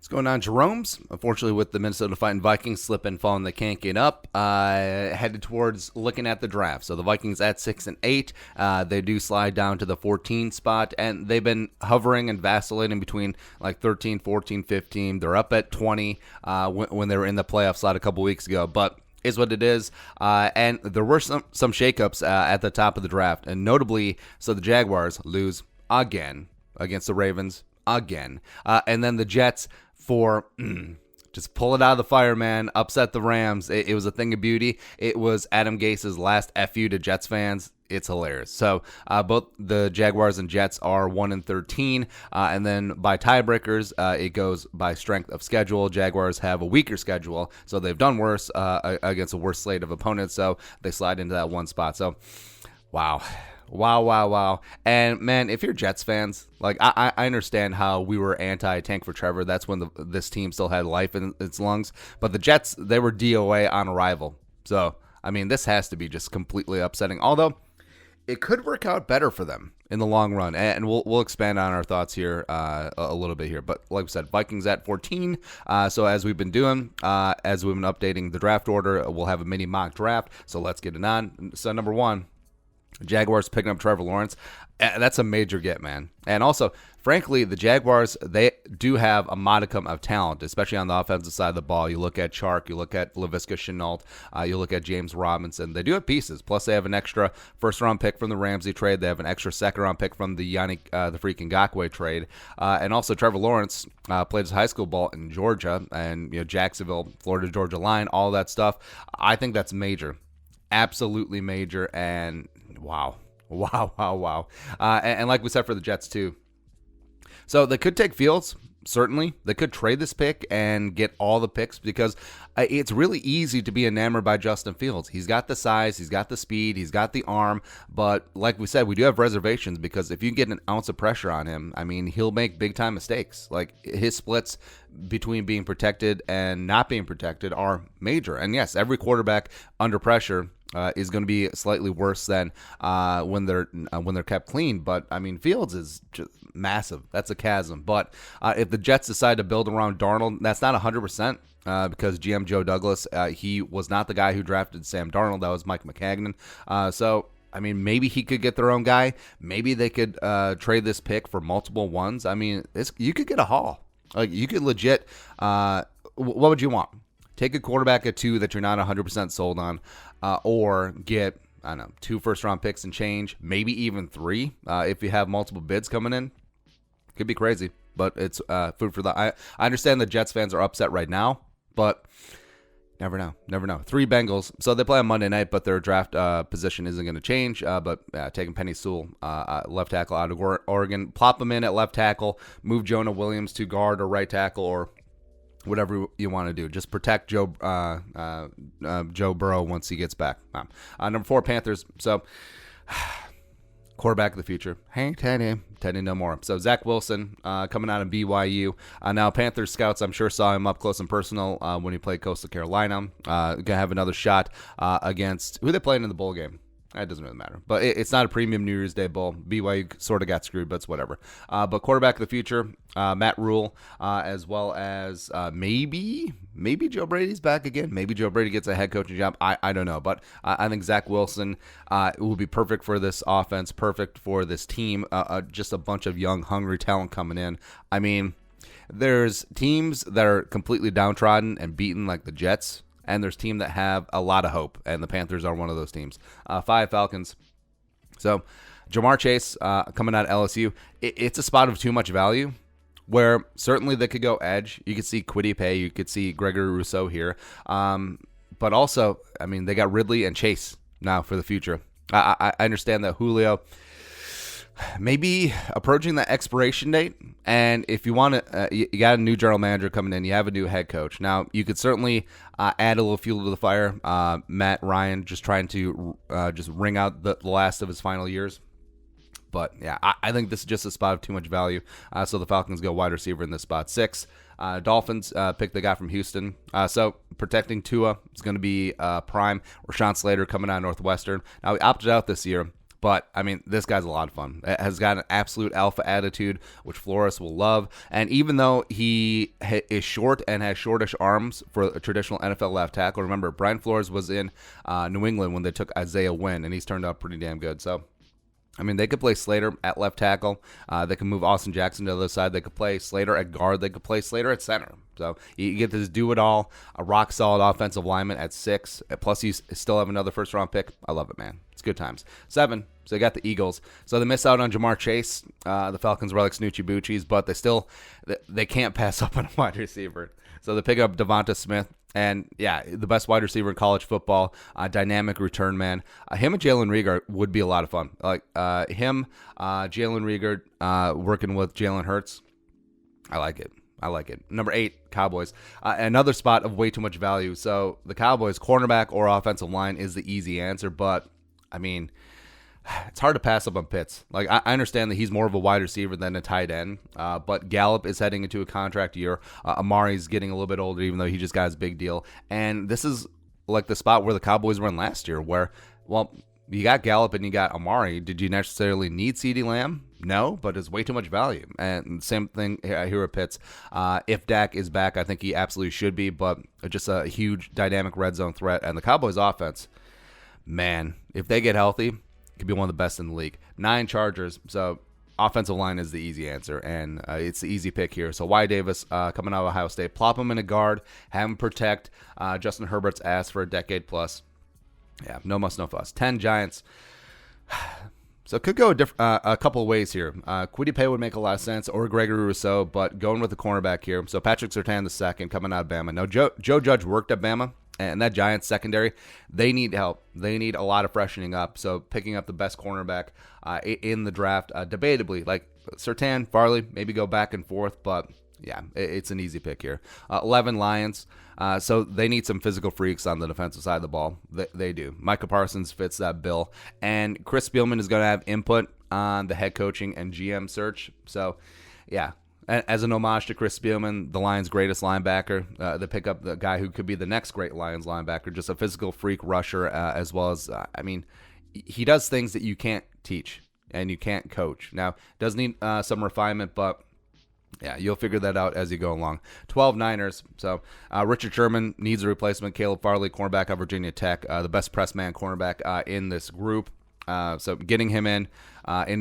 What's going on, Jerome's? Unfortunately, with the Minnesota Vikings slipping, falling, they can't get up. Headed towards looking at the draft. So the Vikings at 6-8, they do slide down to the 14 spot, and they've been hovering and vacillating between like 13, 14, 15. They're up at 20 when they were in the playoff slot a couple weeks ago, but is what it is. And there were some shakeups at the top of the draft, and notably, so the Jaguars lose again against the Ravens again, and then the Jets for just pull it out of the fire, man. Upset the Rams. It was a thing of beauty. It was Adam Gase's last FU to Jets fans. It's hilarious. So both the Jaguars and Jets are 1-13, and then by tiebreakers, it goes by strength of schedule. Jaguars have a weaker schedule, so they've done worse against a worse slate of opponents. So they slide into that one spot. So, wow. Wow. And, man, if you're Jets fans, like, I understand how we were anti-Tank for Trevor. That's when this team still had life in its lungs. But the Jets, they were DOA on arrival. So, I mean, this has to be just completely upsetting. Although, it could work out better for them in the long run. And we'll expand on our thoughts here a little bit here. But like we said, Vikings at 14. So as we've been doing, as we've been updating the draft order, we'll have a mini mock draft. So let's get it on. So number one, Jaguars picking up Trevor Lawrence. That's a major get, man. And also, frankly, the Jaguars, they do have a modicum of talent, especially on the offensive side of the ball. You look at Chark, you look at Laviska Shenault, you look at James Robinson. They do have pieces. Plus, they have an extra first-round pick from the Ramsey trade. They have an extra second-round pick from the the freaking Ngakoue trade. And also, Trevor Lawrence played his high school ball in Georgia and Jacksonville, Florida-Georgia line, all that stuff. I think that's major. Absolutely major. And wow. And like we said for the Jets, too. So they could take Fields, certainly. They could trade this pick and get all the picks because it's really easy to be enamored by Justin Fields. He's got the size, he's got the speed, he's got the arm. But like we said, we do have reservations because if you get an ounce of pressure on him, I mean, he'll make big-time mistakes. Like his splits between being protected and not being protected are major. And yes, every quarterback under pressure is going to be slightly worse than when they're kept clean. But I mean, Fields is just massive. That's a chasm. But if the Jets decide to build around Darnold, that's not 100%. Because GM Joe Douglas, he was not the guy who drafted Sam Darnold. That was Mike McCagnon. So, I mean, maybe he could get their own guy. Maybe they could trade this pick for multiple ones. I mean, you could get a haul. Like, you could legit, what would you want? Take a quarterback at 2 that you're not 100% sold on, or get, I don't know, 2 first-round picks and change, maybe even 3 if you have multiple bids coming in. Could be crazy, but it's food for thought. I understand the Jets fans are upset right now, but never know. 3 Bengals. So they play on Monday night, but their draft position isn't going to change. But taking Penny Sewell, left tackle out of Oregon, plop him in at left tackle, move Jonah Williams to guard or right tackle or whatever you want to do. Just protect Joe Burrow once he gets back. Number 4, Panthers. So quarterback of the future. Hey, Teddy no more. So Zach Wilson coming out of BYU. Now Panthers scouts, I'm sure, saw him up close and personal when he played Coastal Carolina. Going to have another shot against who they playing in the bowl game. It doesn't really matter. But it's not a premium New Year's Day bowl. BYU sort of got screwed, but it's whatever. But quarterback of the future, Matt Rule, as well as maybe Joe Brady's back again. Maybe Joe Brady gets a head coaching job. I don't know. But I think Zach Wilson will be perfect for this offense, perfect for this team. Just a bunch of young, hungry talent coming in. I mean, there's teams that are completely downtrodden and beaten like the Jets. And there's teams that have a lot of hope, and the Panthers are one of those teams. 5 Falcons. So Jamar Chase coming out of LSU. It's a spot of too much value where certainly they could go edge. You could see Kwity Paye. You could see Gregory Rousseau here. But also, I mean, they got Ridley and Chase now for the future. I understand that Julio maybe approaching that expiration date. And if you want to, you got a new general manager coming in, you have a new head coach. Now, you could certainly add a little fuel to the fire. Matt Ryan just trying to just wring out the last of his final years. But, yeah, I think this is just a spot of too much value. So the Falcons go wide receiver in this spot. 6. Dolphins pick the guy from Houston. So protecting Tua is going to be prime. Rashawn Slater coming out of Northwestern. Now, he opted out this year. But, I mean, this guy's a lot of fun. Has got an absolute alpha attitude, which Flores will love. And even though he is short and has shortish arms for a traditional NFL left tackle, remember, Brian Flores was in New England when they took Isaiah Wynn, and he's turned out pretty damn good. So, I mean, they could play Slater at left tackle. They can move Austin Jackson to the other side. They could play Slater at guard. They could play Slater at center. So you get this do-it-all, a rock-solid offensive lineman at 6. Plus, you still have another first-round pick. I love it, man. It's good times. 7, so they got the Eagles. So they miss out on Jamar Chase. The Falcons were like Snoochie Boochies, but they can't pass up on a wide receiver. So they pick up Devonta Smith. And, yeah, the best wide receiver in college football, dynamic return man. Him and Jalen Reagor would be a lot of fun. Like him, Jalen Reagor working with Jalen Hurts. I like it. Number 8, Cowboys. Another spot of way too much value. So the Cowboys, cornerback or offensive line is the easy answer. But, I mean, it's hard to pass up on Pitts. Like, I understand that he's more of a wide receiver than a tight end, but Gallup is heading into a contract year. Amari's getting a little bit older, even though he just got his big deal. And this is like the spot where the Cowboys were in last year, where, well, you got Gallup and you got Amari. Did you necessarily need CeeDee Lamb? No, but it's way too much value. And same thing here at Pitts. If Dak is back, I think he absolutely should be, but just a huge dynamic red zone threat. And the Cowboys offense, man, if they get healthy, could be one of the best in the league. 9 Chargers, so offensive line is the easy answer, and it's the easy pick here. So Wyatt Davis coming out of Ohio State, plop him in a guard, have him protect Justin Herbert's ass for a decade plus. Yeah, no muss, no fuss. 10 Giants. So it could go a couple of ways here. Kwity Paye would make a lot of sense, or Gregory Rousseau, but going with the cornerback here. So Patrick Surtain the second coming out of Bama. Now, Joe Judge worked at Bama. And that Giants secondary, they need help. They need a lot of freshening up. So picking up the best cornerback in the draft, debatably, like Surtain, Farley, maybe go back and forth. But, yeah, it's an easy pick here. 11 Lions. So they need some physical freaks on the defensive side of the ball. They do. Micah Parsons fits that bill. And Chris Spielman is going to have input on the head coaching and GM search. So, yeah. As an homage to Chris Spielman, the Lions' greatest linebacker, they pick up the guy who could be the next great Lions linebacker, just a physical freak rusher, as well as, I mean, he does things that you can't teach and you can't coach. Now, does need some refinement, but, yeah, you'll figure that out as you go along. 12 Niners. So Richard Sherman needs a replacement. Caleb Farley, cornerback of Virginia Tech, the best press man cornerback in this group. So getting him in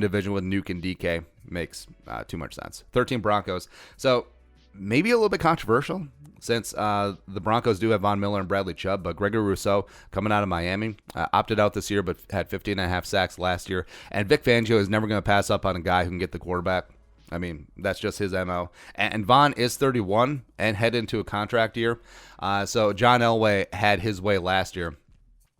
division with Nuke and DK makes too much sense. 13 Broncos. So maybe a little bit controversial since the Broncos do have Von Miller and Bradley Chubb, but Gregory Rousseau coming out of Miami opted out this year but had 15.5 sacks last year. And Vic Fangio is never going to pass up on a guy who can get the quarterback. I mean, that's just his MO. And Von is 31 and head into a contract year. So John Elway had his way last year.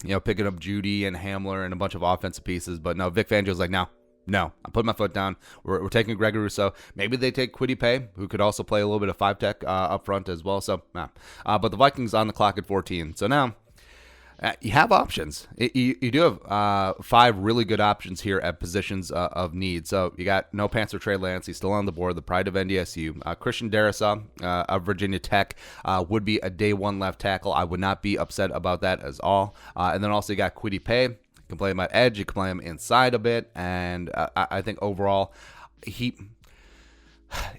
You know, picking up Judy and Hamler and a bunch of offensive pieces. But no, Vic Fangio's like, no, I'm putting my foot down. We're taking Gregory Rousseau. Maybe they take Kwity Paye, who could also play a little bit of 5-tech up front as well. So, nah. But the Vikings on the clock at 14. So now you have options. You do have 5 really good options here at positions of need. So you got no Panther Trey Lance. He's still on the board, the pride of NDSU. Christian Darrisaw of Virginia Tech would be a day 1 left tackle. I would not be upset about that as all. And then also you got Kwity Paye. You can play him at edge. You can play him inside a bit. And I think overall,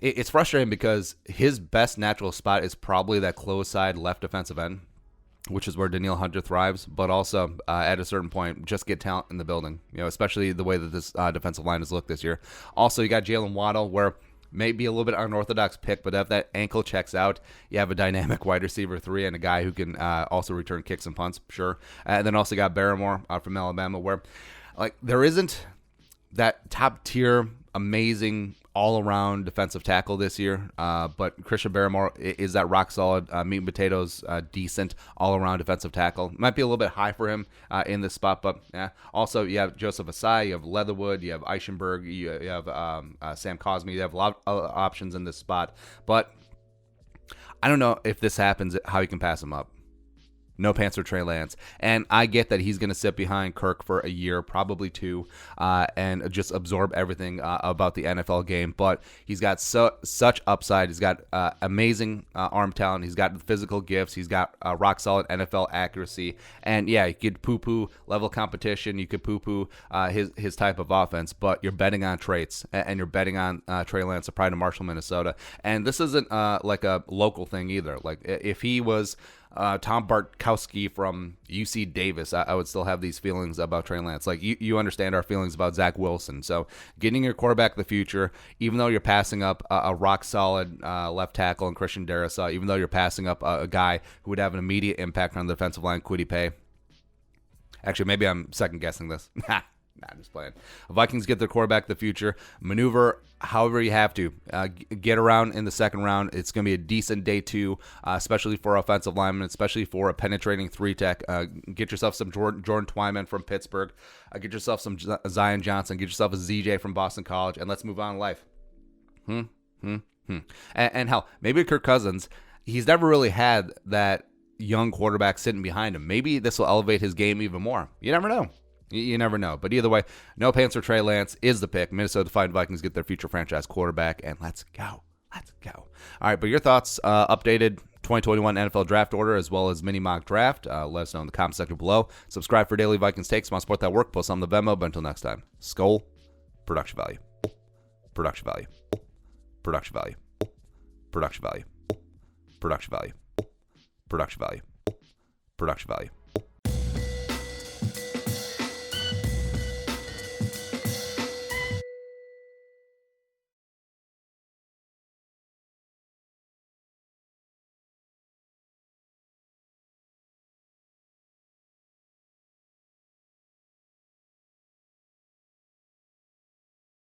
it's frustrating because his best natural spot is probably that close side left defensive end, which is where Danielle Hunter thrives, but also at a certain point, just get talent in the building, you know, especially the way that this defensive line has looked this year. Also, you got Jalen Waddle, where maybe a little bit unorthodox pick, but if that ankle checks out, you have a dynamic wide receiver 3 and a guy who can also return kicks and punts, sure. And then also got Barrymore from Alabama, where like there isn't that top tier, amazing all-around defensive tackle this year, but Christian Barrymore is that rock-solid, meat and potatoes, decent all-around defensive tackle. Might be a little bit high for him in this spot, but yeah. Also, you have Joseph Asai, you have Leatherwood, you have Eichenberg, you have Sam Cosme. You have a lot of options in this spot, but I don't know if this happens, how you can pass him up. No pants for Trey Lance. And I get that he's going to sit behind Kirk for a year, probably two, and just absorb everything about the NFL game. But he's got such upside. He's got amazing arm talent. He's got physical gifts. He's got rock-solid NFL accuracy. And, yeah, you could poo-poo level competition. You could poo-poo his type of offense. But you're betting on traits, and you're betting on Trey Lance, the pride of Marshall, Minnesota. And this isn't like a local thing either. Like, if he was Tom Bartkowski from UC Davis, I would still have these feelings about Trey Lance. Like, you understand our feelings about Zach Wilson. So getting your quarterback of the future, even though you're passing up a rock-solid left tackle in Christian Darrisaw, even though you're passing up a guy who would have an immediate impact on the defensive line, Kwity Paye. Actually, maybe I'm second-guessing this. Nah, I'm just playing. Vikings get their quarterback of the future. Maneuver however you have to. Get around in the second round. It's going to be a decent day two, especially for offensive linemen, especially for a penetrating three-tech. Get yourself some Jordan Twyman from Pittsburgh. Get yourself some Zion Johnson. Get yourself a ZJ from Boston College, and let's move on in life. And hell, maybe Kirk Cousins, he's never really had that young quarterback sitting behind him. Maybe this will elevate his game even more. You never know. You never know. But either way, no pants for Trey Lance is the pick. Minnesota Vikings get their future franchise quarterback, and let's go. Let's go. All right, but your thoughts, updated 2021 NFL draft order as well as mini mock draft. Let us know in the comment section below. Subscribe for daily Vikings takes. Want to support that work? Post on the Venmo. But until next time, Skull, production value. Production value. Production value. Production value. Production value. Production value. Production value.